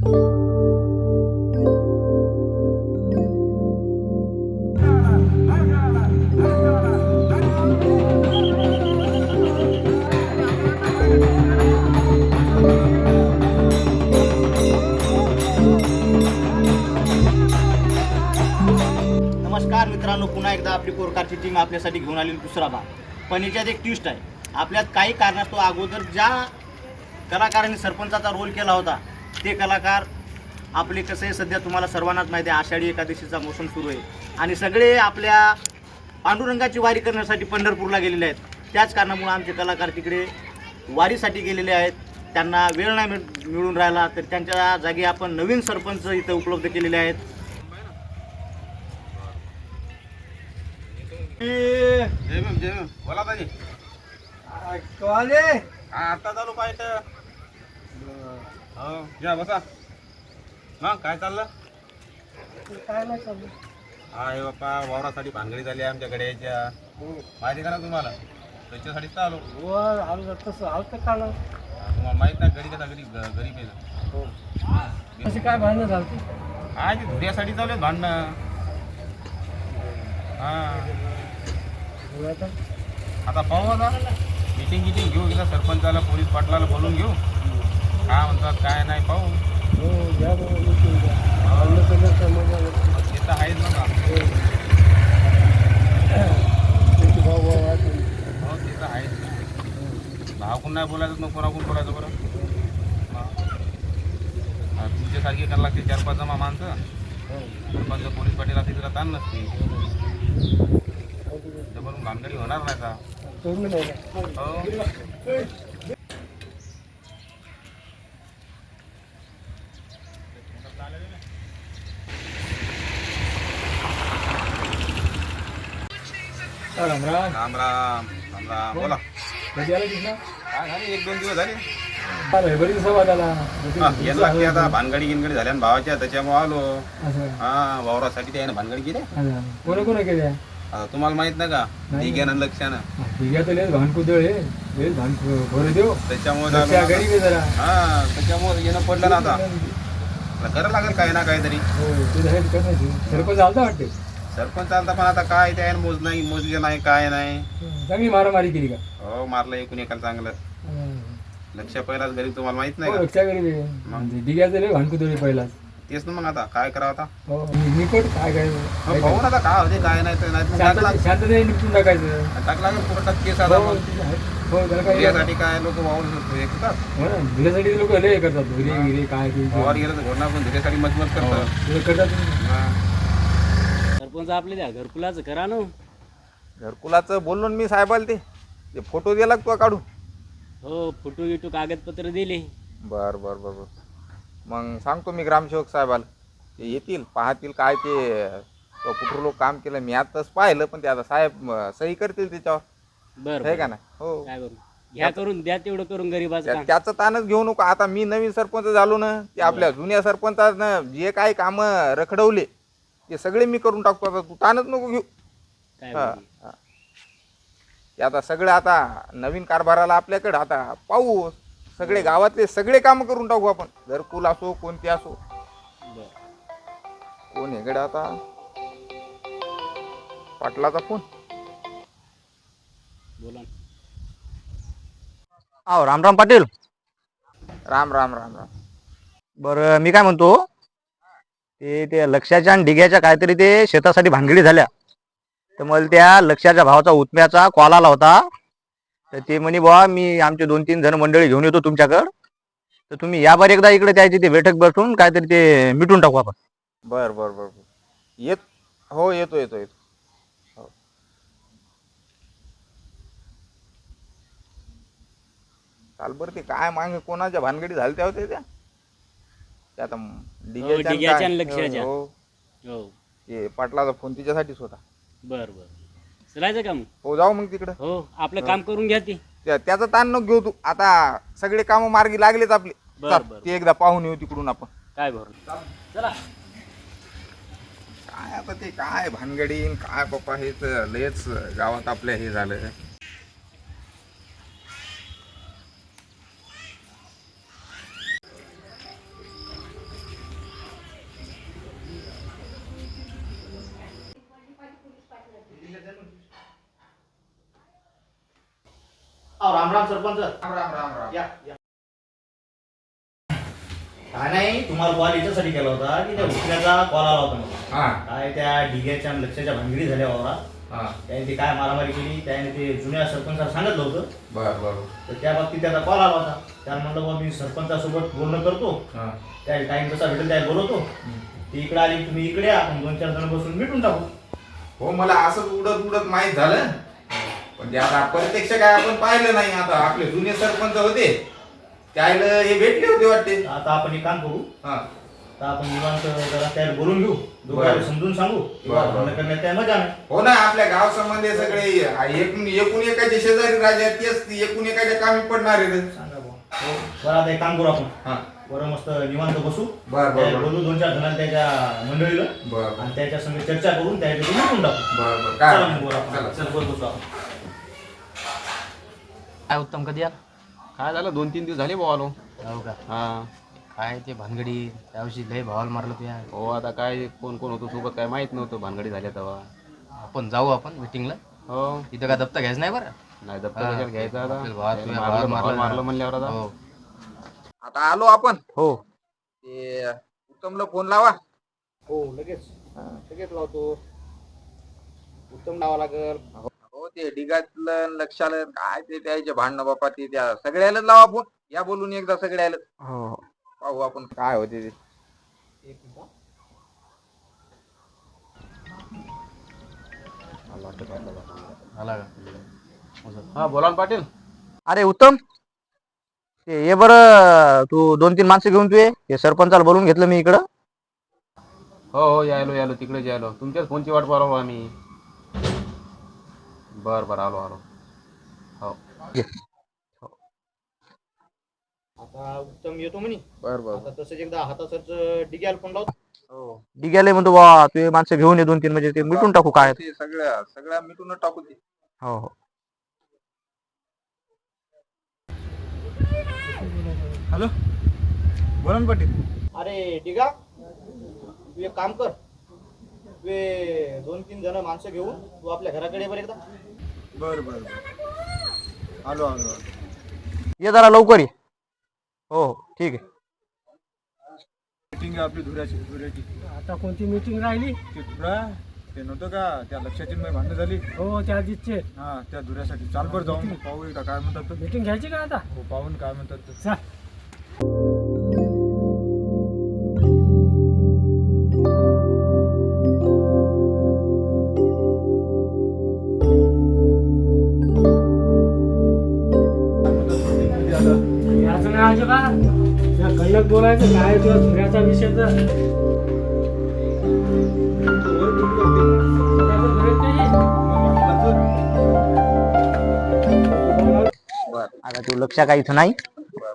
नमस्कार मित्रांनो, पुन्हा एकदा आपली कोरकारची टीम आपल्यासाठी घेऊन आलेली दुसरा भाग. पण याच्यात एक ट्विस्ट आहे. आपल्यात काही कारणास्तव अगोदर ज्या कलाकारांनी सरपंचाचा रोल केला होता ते कलाकार आपले कसं आहे, सध्या तुम्हाला सर्वांनाच माहिती आहे, आषाढी एकादशीचा मोसम सुरू आहे आणि सगळे आपल्या पांडुरंगाची वारी करण्यासाठी पंढरपूरला गेलेले आहेत. त्याच कारणामुळे आमचे कलाकार तिकडे वारीसाठी गेलेले आहेत. त्यांना वेळ नाही मिळून राहिला, तर त्यांच्या जागी आपण नवीन सरपंच इथं उपलब्ध केलेले आहेत. जय बोला दाजी. आता चालू पाहिजे. हो या बसा. हा काय चाललं? काय नाही चालू. हा हे बाप्पा वावरासाठी भानगडी झाली आमच्याकडे याच्या माहिती का ना तुम्हाला? त्याच्यासाठी चालू तसं आलं का ना तुम्हाला माहित नाही घरी कसा गरीब आहे. अशी काय भांडणं झाली? हा ते धुऱ्यासाठी चालू आहेत भांडणं. हा आता पाहू आता मीटिंग घेऊ इथं सरपंचाला पोलीस पाटलाला बोलून घेऊ. काय म्हणतात काय नाही पाहू. ते तर आहेच ना. हो ते तर आहेच. भावकून नाही बोलायचं मग कोणाकून बोलायचं बरं. तुमच्यासारखी करायला लागते 4-5 जमा माणसं. सरपंच पोलीस पाटील असते तिला ताण नसते. म्हणून भानगडी होणार नाही का? राम राम. राम राम राम राम. बोला कधी आला तिथं? काय झाले 1-2 दिवस झाले. अरे बरी दिवसा झाला. येत लागते आता भानगडी गिनगडी झाल्या भावाच्या त्याच्यामुळे आलो. असं हा वावरासाठी त्याने भानगडी केली. कोण कोण केल्या? आता तुम्हाला माहित नाही का? दिग्यानं लक्षानं ठीक आहे. तर भान कुदळ हे भान भरू देऊ. त्याच्यामुळे गरीब आहे जरा. हा त्याच्यामुळे येणं पडलं ना आता. करावं लागेल काही ना काहीतरी. हो ते आहे करायचं. सरपंच आलता वाटते. सरपंच आलता पण आता काय त्याने मोजले नाही काय नाही. चांगली मारामारी केली का? हो मारलं एकूण एकाला चांगलं. लक्ष पहिलाच गरीब तुम्हाला माहित नाही का? लक्ष गरीब डिग्याचं रे भान कुदळ पहिलाच. तेच ना मग आता काय करावं आता. हो निकट काय काय पाहू ना आता काय होते काय नाही तर नाही शांततेने निपटून टाकायचं. टाकला कोर्टात केस आता. हो त्याला काय यासाठी काय लोक वावर हे करतात. हो ना धुऱ्यासाठी लोक लय करतात. धुरे काय वावर गेलं तर घोडणार पण धुऱ्यासाठी मजबूत करतात. करतात. सरपंच आपले द्या घरकुलाचं करा ना. घरकुलाचं बोललो मी साहेबाला. ते फोटो द्यायला लागतो काढून. हो फोटो गिटो कागदपत्र दिले. बर बर बर बर. मग सांगतो मी ग्रामसेवक साहेबाला. ते येतील पाहतील काय ते कुठं लोक काम केलं. मी आताच पाहिलं पण ते आता साहेब सही करतील त्याच्यावर. बरं आहे का नाही? हो काय करू घ्या करून द्या तेवढं करून गरीबाचं काम. त्याचं ताणच घेऊ नको. आता मी नवीन सरपंच झालो ना. ते आपल्या जुन्या सरपंचानं जे काही कामं रखडवले ते सगळे मी करून टाकतो. आता तू ताणच नको घेऊ. काय हा बोलू? हा. ते आता सगळं आता नवीन कारभाराला आपल्याकडं आता पाहू. सगळे गावातले सगळे काम करून टाकू आपण. घरकुल असो कोणते असो. बरं. कोण हेकडे आता पाटलाचा फोन. बोला ना. हो रामराम पाटील. राम राम राम राम. बरं मी काय म्हणतो, ते लक्ष्याच्या आणि डिग्याच्या काहीतरी ते शेतासाठी भानगडी झाल्या. तर मला त्या लक्ष्याच्या भावाचा उतम्याचा कॉल आला होता. तर ते म्हणे बुवा मी आमचे 2-3 जण मंडळी घेऊन येतो तुमच्याकडं. तर तुम्ही या बार एकदा इकडे त्याची ते बैठक बसून काहीतरी ते मिटून टाकू आपण. बर बर बर येत. हो येतो येतो येतो. हो चाल बरं. ते काय मागे कोणाच्या भानगडी झाल्या होत्या त्या आता डिग्याच्या आणि लक्ष्याच्या. हो हो ते पाटलाचा फोन तिच्यासाठीच होता. बरं बरं चलायचं का मग? हो जाऊ मग तिकडं. हो आपलं काम करून घ्या ती. त्याचा ताण नको घेऊ तू. आता सगळे काम मार्गी लागलेत आपले. बरं बरं. ते एकदा पाहून येऊ तिकडून आपण. काय बरं चला. काय आता ते काय भानगडी काय पप्पा हे तर लयच गावात आपल्या हे झालं. राम राम सरपंच. राम राम राम राम. या या. काय नाही, तुम्हाला कॉल याच्यासाठी केला होता की त्या उठण्याचा कॉल आला होता मला. हा काय त्या डिग्याच्या आणि लक्षाच्या भानगडी झाल्या वावरात. हा त्याने ती काय मारामारी केली, त्याने ते जुन्या सरपंचाला सांगितलं होतं. बर बर. तर त्या बाबतीत त्याचा कॉल आला होता. त्याला म्हणलं बाबा मी सरपंचासोबत बोलणं करतो, हा त्या टाइम कसा भेटेल त्या बोलवतो. ती इकडे आली, तुम्ही इकडे या, आपण 2-4 जण बसून मिटून टाकू. हो मला असंच उडत उडत माहीत झालं, पण ते आता प्रत्यक्ष काय आपण पाहिलं नाही. आता आपले जुने सरपंच होते त्याला हे भेटले होते वाटते. आता आपण एक काम करू, हा आता आपण निवांत जरा त्याला बोलून घेऊ, दोघांना बरं. समजून सांगू. बरं. भांडण करण्यात त्या मजा नाही. हो ना, आपल्या गाव संबंधी सगळे एकूण एकाचे शेजारी राजा तेच एकूण एकाच्या कामी पडणार आहेत. सांगा बुवा. हो, बरं आता एक काम करू आपण, हा बरं मस्त निवांत बसू. बरं, बरं, बरं. बोलू 2-4 जणांना त्याच्या मंडळीला, बर आणि त्याच्या संग चर्चा करून त्याच्याकडून मिटून टाकू. बर बर. चला काय मग बोला आपण. चला. चल बोल बसू आपण. काय उत्तम कधी आला? काय झालं 2-3 दिवस झाले भाऊ आलो. हो का? हा काय ते भानगडी त्याविषयी लय भावाला मारलं तुया. हो आता काय कोण कोण होतं सोबत काय माहित नव्हतं, भानगडी झाल्या तेव्हा. आपण जाऊ आपण मीटिंगला. हो तिथं काय दप्तर घ्यायचं नाही बरं. नाही दप्तर हा. कशाला घ्यायचं आता. आपल्याला भावात तुझ्या मारलं भावाला मारलं मारलं म्हणल्यावर आता. हो. आता आलो आपण. हो ते उत्तमला फोन लावा. हो लगेच लगेच लावतो. उत्तम लावा लागेल. हो ते डिगातलं लक्षाला काय ते त्याचे भांडणं बापा ते त्या सगळ्यालाच लावा फोन. या बोलून एकदा सगळ्याला हो पाहू आपण काय होते ते. एक मिनिट. आला का? हा बोला ना पाटील. अरे उत्तम, ते ये बरं, तू 2-3 माणसं घेऊन तू ये. हे सरपंचाला बोलून घेतलं मी इकडं. हो हो यायलो यायलो तिकडेच यायलो. तुमच्याच फोनची वाट पाहतो आम्ही. बर बर आलो आलो. हो आता उत्तम येतो म्हणे. बर बर. आता तसंच एकदा हातासरच डिग्याला पण लावतो. हो डिग्याले म्हणतो बा तू हे माणसं घेऊन ये 2-3, म्हणजे ते मिटून टाकू काय. ते सगळ्या मिटून टाकू ते. हो हो. हॅलो, बोला ना पाटील. अरे डिगा, तू एक काम कर, तू 2-3 जण माणसं घेऊन तू आपल्या घराकडे बरं एकदा. बरं बरं बरं. आलो आलो आलो. ये जरा लवकर ये. हो हो ठीक आहे. मीटिंग आहे आपली धुऱ्याची. आता कोणती मीटिंग राहिली? ते धुरा ते नव्हतं का, त्या लक्षाची भांडणं झाली. हो त्या दिसचे हा त्या धुऱ्यासाठी चाल बरं जाऊन पाहू एकदा काय म्हणतात ते. मीटिंग घ्यायची का आता? हो पाहून काय म्हणतात ते. चल. याचं नाही आलं का? त्या कल्लक बोलायचं काय तुझ्या धुऱ्याचा विषय तर. त्याचं धुऱ्यात काही? आता तो लक्षा काही इथं नाही.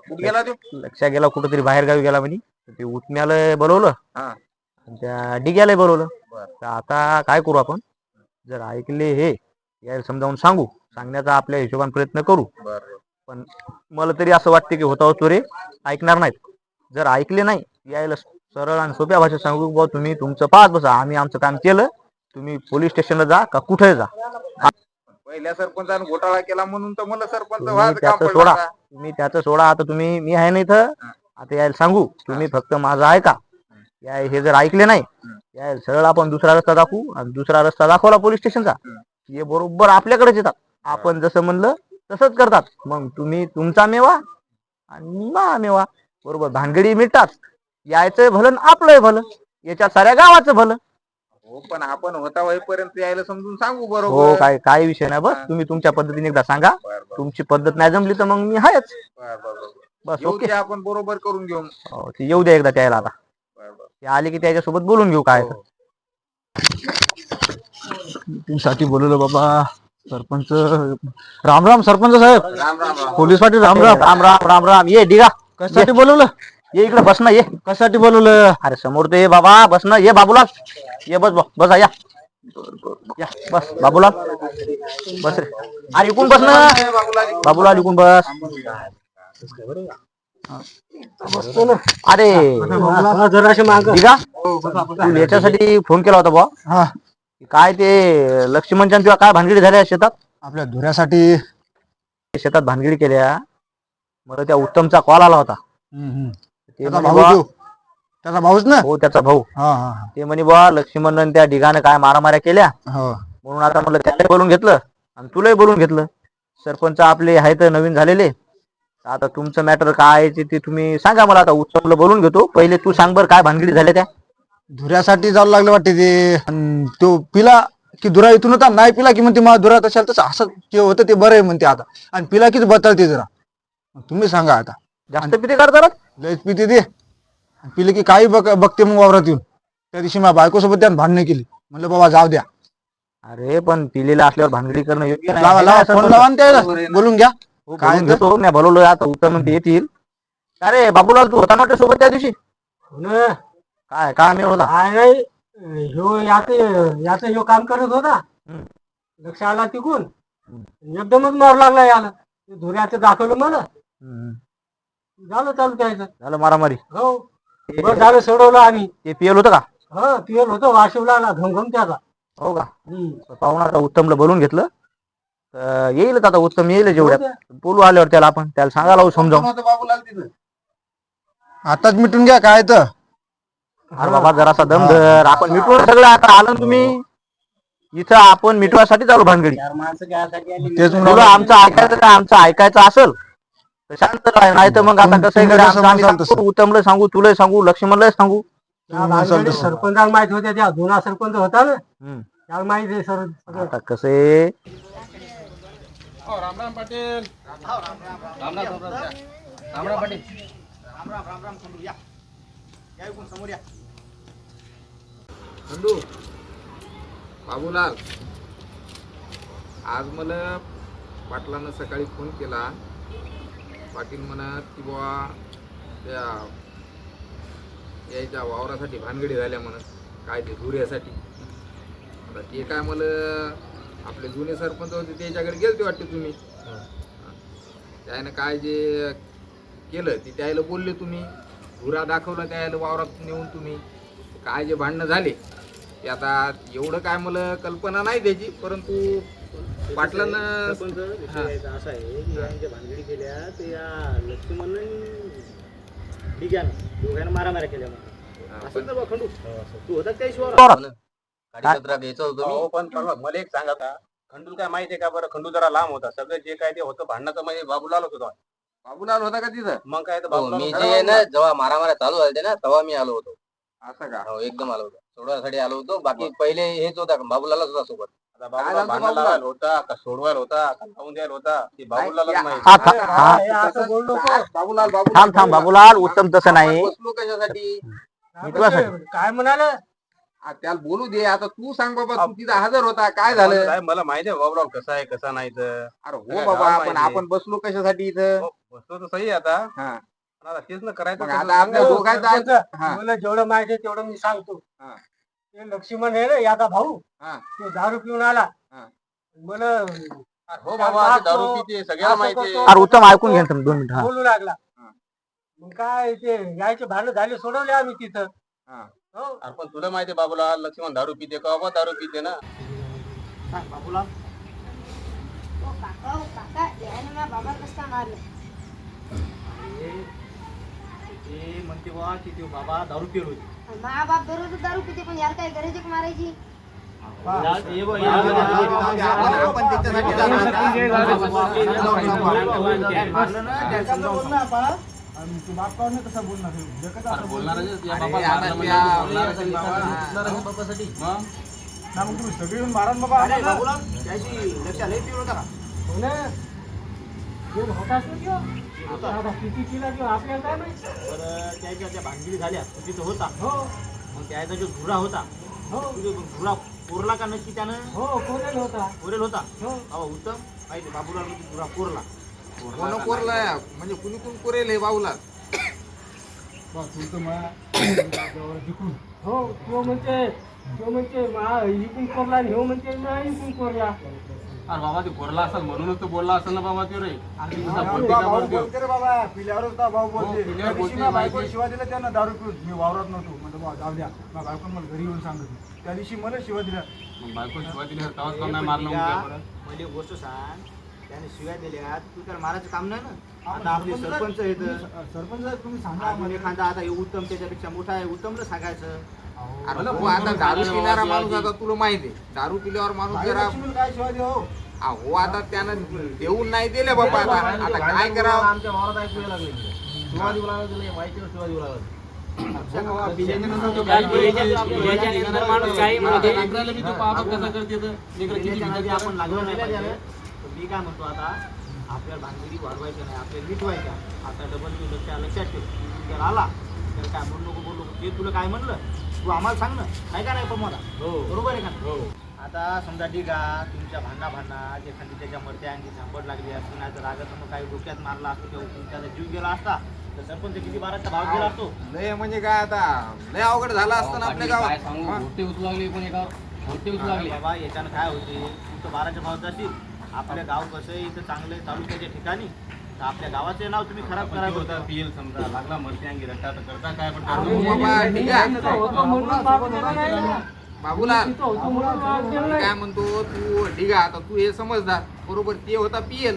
कुठे गेला तो? लक्षा गेला कुठंतरी बाहेर गावी गेला म्हणे. ते उठण्याला बोलवलं हा आणि त्या डिग्याला बोलवलं. बर तर आता काय करू आपण, जर ऐकले हे यायला समजावून सांगण्याचा आपल्या हिशोबाने प्रयत्न करू. बर. पण मला तरी असं वाटते की होता चोरे ऐकणार नाहीत. जर ऐकले नाही, यायला सरळ आणि सोप्या भाषेत सांगू बुवा तुम्ही तुमचं पाहत बसा, आम्ही आमचं काम केलं, तुम्ही पोलीस स्टेशनला जा का कुठे जा. पहिल्या सरपंचाने घोटाळा केला म्हणून तर मला सरपंच तुम्ही व्हायचं काम त्याचं पडलं सोडा, आता. तुम्ही त्याचं सोडा. आता तुम्ही, मी आहे ना इथं, आता यायला सांगू, तुम्ही फक्त माझं ऐका. हे जर ऐकले नाही, यायला सरळ आपण दुसरा रस्ता दाखवू, आणि दुसरा रस्ता दाखवला पोलीस स्टेशनचा, हे बरोबर आपल्याकडेच येतात. आपण जसं म्हणलं तसंच करतात. मग तुम्ही तुमचा मेवा आणि मा मेवा, बरोबर भानगडी मिळतात. यायचं भलं आणि आपलंही भलं, याच्यात साऱ्या गावाचं भलं. हो पण आपण होता होईपर्यंत यायला समजून सांगू हो, बरोबर. काय विषय नाही. बस तुम्ही तुमच्या पद्धतीने एकदा सांगा. बर बर तुमची पद्धत नाही जमली तर मग मी आहेच. बर बर बर. बस येऊ ओके. ते आपण बरोबर करून घेऊ. हो, ते येऊ द्या एकदा त्याला. आता बर बर. ते आले की त्याच्यासोबत बोलून घेऊ काय. हो. साठी बोलवलं बाबा सरपंच. राम राम सरपंच साहेब. राम राम राम. पोलीस पाटील राम राम. राम राम राम राम. ये डिगा, कशासाठी बोलवलं? ये इकडे बस ना. ये कशासाठी बोलवलं? अरे समोर तो ये बाबा, बस ना. ये बाबूलाल, ये बस बसा. या बस बाबूलाल, बस रे. अरे इकून बस ना बाबूलाल, इकून बस. अरे जराशे माग. डिगा, तू याच्यासाठी फोन केला होता बुवा. हा काय ते लक्ष्मणच्या किंवा काय भानगडी झाल्या शेतात? आपल्या धुऱ्यासाठी शेतात भानगडी केल्या, मला त्या उत्तमचा कॉल आला होता. ते त्याचा म्हणे भाऊ बुवा- तो. त्याचा भाऊच ना. हो त्याचा भाऊ. हा हा ते म्हणे बुवा लक्ष्मण त्या ढिगाने काय मारामाऱ्या केल्या, हो. म्हणून आता मला त्याला बोलून घेतलं आणि तुलाही बोलून घेतलं. सरपंच आपले आहेत नवीन झालेले, आता तुमचं मॅटर काय आहे ते तुम्ही सांगा मला. आता उत्सवला बोलून घेतो, पहिले तू सांग बरं काय भानगडी झाल्या त्या. धुऱ्यासाठी जाऊ लागले वाटते ते. आणि तो पिला की धुरा इथून होता, नाही पिला की म्हणते मला धुरा तशाल तसं असं जे होतं ते बरं आहे म्हणते आता. आणि पिला कीच बदलते जरा. मग तुम्ही सांगा आता. जास्त पिते करतात. लयच पिते ते. आणि पिले की काही बघते मग वावरात येऊन. त्या दिवशी माझ्या बायकोसोबत त्यानं भांडणं केली. म्हणलं बाबा जाऊ द्या. अरे पण पिलेला असल्यावर भानगडी करणं योग्य नाही. लावा लावा फोन लावा आणि त्याला बोलून घ्या. हो, काय बोलून तर? घेतो मी, बोलवलं आता उत्तर म्हणते येतील. अरे बाबूलाल तू होता ना वाटतं सोबत त्या दिवशी. हो ना. काय काय मिळत होता. काय नाही ह्यो याचं ह्यो काम करत होता. हम्म. लक्ष आला तिकून एकदमच मारू लागला याला. धुऱ्याचं दाखवलं मला, झालं चालू त्याचं. झालं मारामारी. हो बरं झालं, सोडवलं आम्ही. ते पियल होतं का. हो पिअर होतो, वाशिवला आला घमघम त्याचा. हो का. पाहून आता उत्तमला बोलून घेतलं तर येईलच. आता उत्तम येईल जेवढ्यात बोलू आल्यावर त्याला आपण त्याला सांगायला समजावून. आताच मिटून घ्या काय तर. अरे बाबा जरासा दम धर, आपण मिटवून सगळं. आता आलं ना तुम्ही इथं, आपण मिटवायसाठी चालू भानगडी. तेच तुला म्हणलं. आमचं ऐकायचं का, आमचं ऐकायचं असेल तर शांत राह, नाही तर मग आता कसं आहे तुम्ही गड्या, जसं आमचं आम्ही म्हणसाल सांगतो, उत्तमला सांगू, तुला सांगू, लक्ष्मणला सांगू. सरपंचाला माहित होत्या, त्या जुना सरपंच होता ना, हम्म. त्याला माहित आहे सर सगळं. आता कसं आहे. राम राम पाटील. राम राम पाटील. राम राम राम राम खंडू, या या इकडून समोर या. खंडू, बाबूलाल, आज मला पाटलानं सकाळी फोन केला. पाटील म्हणत की बुवा त्या यायच्या वावरासाठी भानगडी झाल्या म्हणत, काय ते धुऱ्यासाठी. आता ते काय मला आपले जुने सरपंच होते त्याच्याकडे गेलते वाटते तुम्ही. त्यानं काय जे केलं ते त्याला बोलले तुम्ही, धुरा दाखवला त्याला वावरात नेऊन तुम्ही. काय जे भांडणं झाले ते आता एवढं काय मला कल्पना नाही त्याची, परंतु पाटलानं असं आहे की यांच्या भानगडी केल्या ते या लक्ष्मण दोघांना मारामाऱ्या केल्या. असं तर बा खंडू, तू होता त्या शिवार. गाडीपत्रा घ्यायचं होतं मी. पण मला एक सांगा आता, खंडूला काय माहिती आहे का बरं. खंडू जरा लांब होता, सगळं जे काय ते होतं भांडणाचं म्हणजे बाबूलालच होता. बाबूलाल होता का तिथं? मग काय तर हो, बाबूलाल मी होता. जे आहे ना जेव्हा मारामाऱ्या चालू झाले ना तेव्हा मी आलो होतो. असं का? हो एकदम आलो होतो, सोडवायसाठी आलो होतो. बाकी पहिले हेच होता, बाबूलालच होता सोबत. आता काय बाबूलाल झालं भांडण बाबूलाल? लावायला होता का सोडवायला होता का लावून द्यायला होता ते बाबूलालच नाही, माहिती. हा, अरे, हा. हे असं बोललो का? बाबूलाल थांब थांब बाबूलाल, उत्तम तसं नाही. बसलो कशासाठी? मिटवासाठी. काय म्हणाले, त्याला बोलू दे. आता तू सांग बाबा, तू तिथं हजर होता, काय झालं? साहेब, मला माहिती आहे बाबूलाल कसा आहे कसा नाही तर. अरे हो काय बाबा, गाव पण माहिती. आपण बसलो कशासाठी इथं? हो, बसलो तर सही आहे आता. हा. पण आता तेच ना करायचं मग कसं. आता आपल्या दोघांचं आज- हा. मला जेवढं माहिती आहे तेवढं मी सांगतो. हा. ते लक्ष्मण आहे ना याचा भाऊ, हा. ते दारू पिऊन आला. हा. मला हो बाबा, ते दारू पिते सगळ्याला असं माहिती आहे. करतो. अरे उत्तम ऐकून घ्या ना तुम्ही 2 मिनिटं. हा. बोलू लागला. हा. मग काय ते यायचे भांडण झाले, सोडवले आम्ही तिथं. हा. हो अरे पण तुला माहिती आहे बाबूलाल, लक्ष्मण दारू पिते का बाबा, दारू पिते ना. सांग बाबूलाल. ओ काका याने माझ्या बाबा कसं मारलं. ते म्हणते बा की ते बाबा दारू पिलो होते. मा बाप दररोज दारू पिते, पण यार काय गरज आहे का मारायची. आपण त्याच्यासाठी अरे बाबूलाल, त्याची लक्षात लई पिलो होता का? हो ना. ते होताच ना त्यो. आता किती केला त्यो आपल्याला काय माहिती. बरं त्याच्या त्या भानगडी झाल्या तो तिथं होता. हो मग त्याचा जो धुरा होता, हो तो धुरा कोरला का नक्की त्यानं? हो कोरेल होता. कोरेल होता. हो अहो उत्तम माहिती बाबूलाल म्हणजे धुरा कोरला. कोण कोरलाय? म्हणजे कुणी कोण कोरेल हे बाबूलाल? हो तो म्हणते मा इकून कोरला आणि ह्यो म्हणते मा इकून कोरला. अरे बाबा ते बोलला असेल म्हणूनच तो बोलला असेल ना बाबा तो रे. शिवाय दिला त्यानं दारू पिऊन. मी वावरात नव्हतो, म्हणजे बा जाऊ द्या, मग बायकोन मला घरी येऊन सांगत त्या दिवशी मला शिवाय दिला. मग बायको शिवाय दिली तेव्हाच काम नाही मारलं का? मग मला एक गोष्ट सांग, त्याने शिव्या दिल्या तू त्याला मारायचं काम नाही ना. आता आपले सरपंच आहेत, सरपंच साहेब तुम्ही सांगा अजून एखादा आता हे उत्तम त्याच्यापेक्षा मोठा आहे, उत्तमला सांगायचं. अरे हो, आता दारू पिणारा माणूस आता तुला माहिती आहे, दारू पिल्यावर माणूस जरा काय शिवाय देऊ हो आता त्यानं देऊन नाही दिले बाबा. आता काय करावं. आमच्या वावरात ऐकू यायला लागले शिवाय देऊ लागला तिला माहितीवर शिवाय देऊ लागला आपण लागलो नाही पाहिजे. तर मी काय म्हणतो, आता आपल्याला भानगडी वाढवायच्या नाही, आपल्याला मिटवायच्या. आता डबल तू लक्षात ठेव, त्याला आला तर काय बोलू नको बोलू नको, ते तुला काय म्हणलं तू आम्हाला सांग ना, काय का नाही पण मला बरोबर आहे का. आता समजा ठीक आहे, तुमच्या भांडणात एखादी त्याच्या मरत्या अंगी झांपड लागली असती, नाही तर रागात मग काही डोक्यात मारला असतो तेव्हा त्याचा जीव गेला असता, तर सरपंच किती बाराचा भाव गेला असतो. लय म्हणजे काय आता लय अवघड झालं असतं ना आपल्या गावात. अरे बाबा याच्यानं काय होते, तू तर बाराच्या भावात जाशील. आपल्या गाव कसं आहे इथं चांगलं तालुक्याच्या ठिकाणी, तर आपल्या गावाचे नाव तुम्ही खराब करायला होता. पियल समजा लागला मरते अंगी रट्टा तर करता काय पण अरे बाबा ठीक आहे बाबूलाल, मी काय म्हणतो, तू ठीक आहे आता तू हे समजदार बरोबर, ते होता पियल.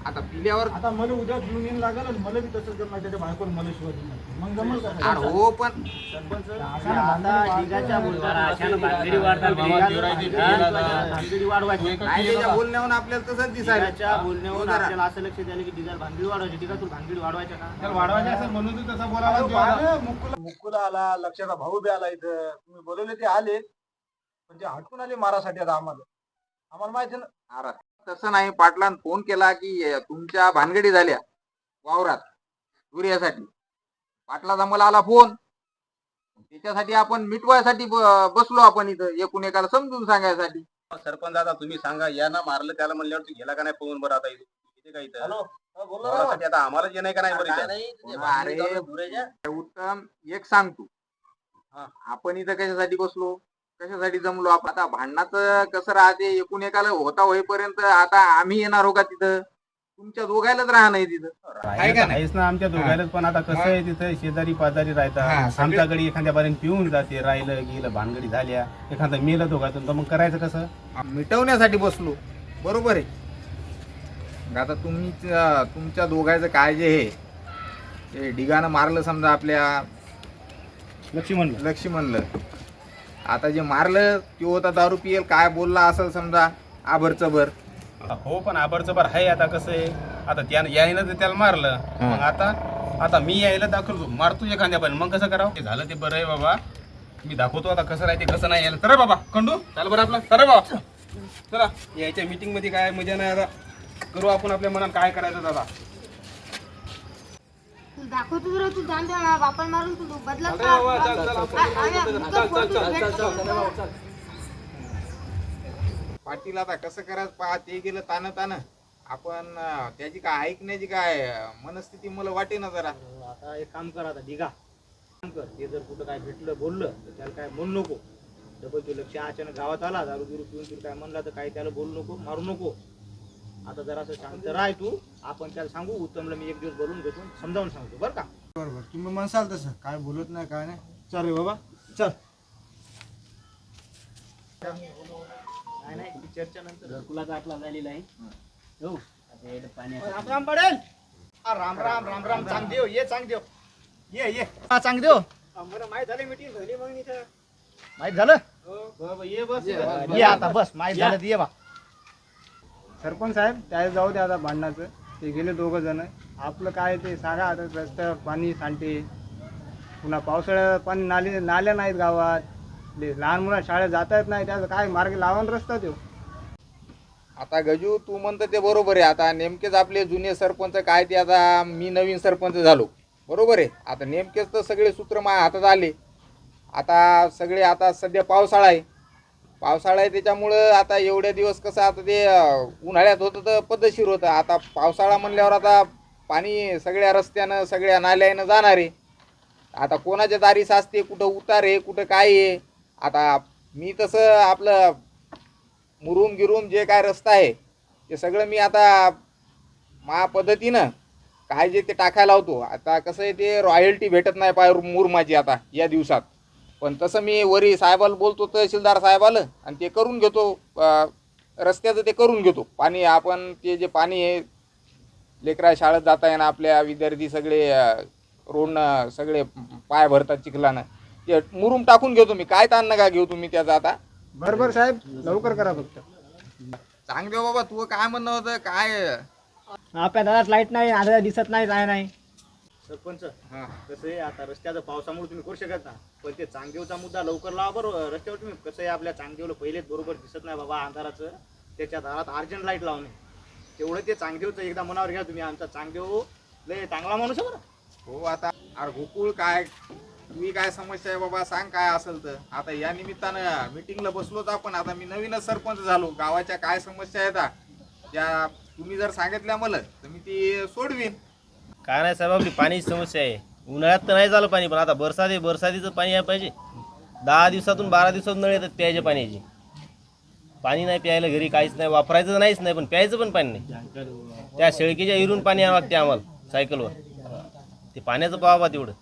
आता पिल्यावर आता मला उद्या घेऊन येईन लागेल आणि मला बी तसंच जमणार, त्याच्या बायकोला मला शिवाय देईन लागेल. मग जमल का? अरे हो पण सरपंच आता ढिगाच्या भानगडी वाढवायची नाही त्याच्या बोलण्यावर आपल्याला तसंच दिसायला. ढिगाच्या बोलण्यावर आपल्याला असं लक्ष द्यायला की ढिगाला भानगडी वाढवायची. ढिगा तू भानगडी वाढवायच्या का? त्याला वाढवायचे असेल म्हणून तू तसा बोलायला मुक्कुला आला, लक्षाचा भाऊ बी आला इथं, तुम्ही बोलवले ते आले, पण ते हटकून आले मारासाठी. आता आम्हाला माहिती ना. अरे तसं नाही, पाटलान फोन केला की तुमच्या भानगडी झाल्या वावरात सूर्यासाठी. पाटलाचा मला आला फोन, त्याच्यासाठी आपण मिटवायसाठी बसलो आपण इथं, एकूण एकाला समजून सांगायसाठी. सरपंच आता तुम्ही सांगा, या ना मारलं त्याला म्हणल्यावर तू गेला का नाही पळून बरं आता इथे काय इथं वावरासाठी आता आम्हाला जे नाही का नाही बरं इथं? अरे उत्तम एक सांगतो, आपण इथं कशासाठी बसलो, कशासाठी जमलो आपण. आता भांडणाचं कसं राहते, एकूण एकाला होता होईपर्यंत आता आम्ही येणार हो का तिथं, तुमच्या दोघायलाच राहणार तिथं. आहे का नाही? आहेच ना आमच्या दोघांनाच, पण आता कसं आहे तिथं शेजारी पाजारी हा, राहतात. सगळे- आमच्याकडे एखाद्यापर्यंत पिऊन जाते, राहिलं गेलं भानगडी झाल्या, एखादा मेलं दोघातून, तर मग करायचं कसं? मिटवण्यासाठी बसलो बरोबर आहे. आता तुम्ही तुमच्या दोघांचं काय जे हे ढिगानं मारलं समजा आपल्या लक्ष्मणलं. आता जे मारलं ते होता दारू पियल, काय बोलला असेल समजा आभरचभर. हो पण आबरचबर आहे. आता कसं आहे, आता त्यानं यायनं तर त्याला मारलं, मग आता मी यायला दाखवतो, मारतो एखाद्या पण, मग कसं करावं? ते झालं ते बरं आहे बाबा, मी दाखवतो आता कसं राहते कसं नाही. यायला तर बाबा कंडू चाल बरं आपला, तर बाबा चला यायच्या मीटिंग मध्ये काय मजा नाही. आता करू आपण आपल्या मनात काय करायचं दादा. तू दाखवतो जरा, तू जाण द्या बापाला मारून तू बदला पाटील आता कसं करायचं पहा, ते गेलं तानं आपण त्याची काय ऐकण्याची काय मनस्थिती मला वाटे ना जरा. आता एक काम कर, आता ढिगा काम कर, ते जर कुठं काय भेटलं बोललं तर त्याला काय म्हणू नको. डबल तू लक्ष अचानक गावात आला दारू बिरू पिऊन तुला काय म्हणला तर काही त्याला बोलू नको, मारू नको. आता जरा असं शांत राह तू, आपण त्याला सांगू, उत्तमला मी एक दिवस बोलून घेतो, समजावून सांगतो बरं का. बरोबर, तुम्ही म्हणसाल तसं, काय बोलत नाही काय नाही. चल रे बाबा चल. नाही ती चर्चा नंतर घरकुलाचा आपला झालेला आहे. हो राम राम पडेल. राम राम राम राम. चांगदेव ये, चांगदेव ये हा चांगदेव. माहीत झाले मीटिंग झाली मग इथं माहीत झालं. ये बस ये आता बस माहीत झालं ये बा. सरपंच साहेब त्या जाऊ द्या आता भांडणाचं, ते गेले दोघं जण. आपलं काय ते सांगा, आता रस्त्यावर पाणी सांडते, पुन्हा पावसाळ्यात पाणी नाल्या नाहीत गावात, लहान मुलं शाळेत जाता येत नाही, त्याचं काय मार्ग लावून रस्ता तो. आता गजू तू म्हणतो ते बरोबर आहे. आता नेमकेच आपले जुने सरपंच काय ते, आता मी नवीन सरपंच झालो बरोबर आहे. आता नेमकेच तर सगळे सूत्र माझ्या हातात आले. आता सगळे आता सध्या पावसाळा आहे त्याच्यामुळं आता एवढ्या दिवस कसं, आता ते उन्हाळ्यात होतं तर पद्धतशीर होतं. आता पावसाळा म्हणल्यावर आता पाणी सगळ्या रस्त्यानं सगळ्या नाल्यानं जाणार आहे. आता कोणाच्या दारी साचते, कुठं उतार आहे, कुठं काय आहे. आता मी तसं आपलं मुरुम गिरूम जे काय रस्ता आहे ते सगळं मी आता मा पद्धतीनं काय जे ते टाकायला लावतो. आता कसं आहे, ते रॉयल्टी भेटत नाही पाय मुरुमाची आता या दिवसात, पण तसं मी वरी साहेबाला बोलतो, तहसीलदार साहेबाला, आणि ते करून घेतो रस्त्याचं ते करून घेतो. पाणी आपण ते जे पाणी आहे लेकरा शाळेत जाता येणं, आपल्या विद्यार्थी सगळे रोडनं सगळे पाय भरतात चिखलानं, ते मुरुम टाकून घेतो मी. काय ताण नका घेऊ तुम्ही त्याचा. आता बरोबर साहेब, लवकर करा फक्त. चांगले बाबा, तू काय म्हणणं होतं काय? आपल्या दारात लाईट नाही, आधार दिसत नाही, काय नाही. सरपंच हां कसं आहे आता रस्त्याचं पावसामुळे तुम्ही करू शकत ना, पण ते चांगदेवचा मुद्दा लवकर लावा बरोबर रस्त्यावर. तुम्ही कसं आहे आपल्या चांगदेवला पहिलेच बरोबर दिसत नाही बाबा अंधाराचं, त्याच्या दारात अर्जंट लाईट लावणे तेवढं ते चांगदेवचं एकदा मनावर घ्या तुम्ही. आमचा चांगदेव लय चांगला माणूस आहे बरं. हो, आता अरे गोकुळ काय तुम्ही काय समस्या आहे बाबा, सांग काय असेल तर. आता या निमित्तानं मिटिंगला बसलोच आपण. आता मी नवीनच सरपंच झालो, गावाच्या काय समस्या आहेत त्या तुम्ही जर सांगितल्या मला तर मी ती सोडवीन. काय नाही साहेब, आपली पाण्याची समस्या आहे. उन्हाळ्यात तर नाही झालं पाणी, पण आता बरसात आहे, बरसातीचं पाणी यायला पाहिजे. 10 दिवसातून 12 दिवसातून नळ येतात प्यायच्या पाण्याची. पाणी नाही प्यायला घरी, काहीच नाही, वापरायचं नाहीच नाही, पण प्यायचं पण पाणी नाही. त्या शेळकीच्या इरून पाणी आणावं लागते आम्हाला सायकलवर. ते पाण्याचं पाहावा तेवढं.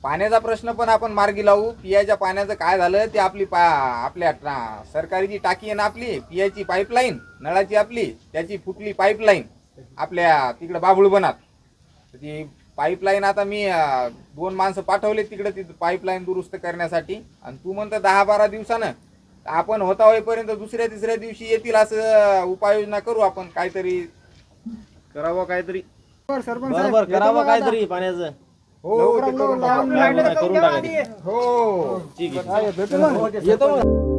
पाण्याचा प्रश्न पण आपण मार्गी लावू. पियाच्या पाण्याचं काय झालं ते आपली आपल्या सरकारी जी टाकी आहे ना आपली पियाची पाईपलाईन नळाची आपली, त्याची फुटली पाईपलाईन आपल्या तिकडं बाबुळबनात. ती पाईपलाईन आता मी 2 माणसं पाठवले तिकडे ती पाईपलाईन दुरुस्त करण्यासाठी. आणि तू म्हणतं 10-12 दिवसानं. आपण होता होईपर्यंत दुसऱ्या तिसऱ्या दिवशी येतील असं उपाययोजना करू आपण. काहीतरी करावं काहीतरी, सरपंच बरोबर करावं काहीतरी पाण्याचं. हो ते करून टाकू. करून टाकायचं. हो ठीक आहे, येतो मग.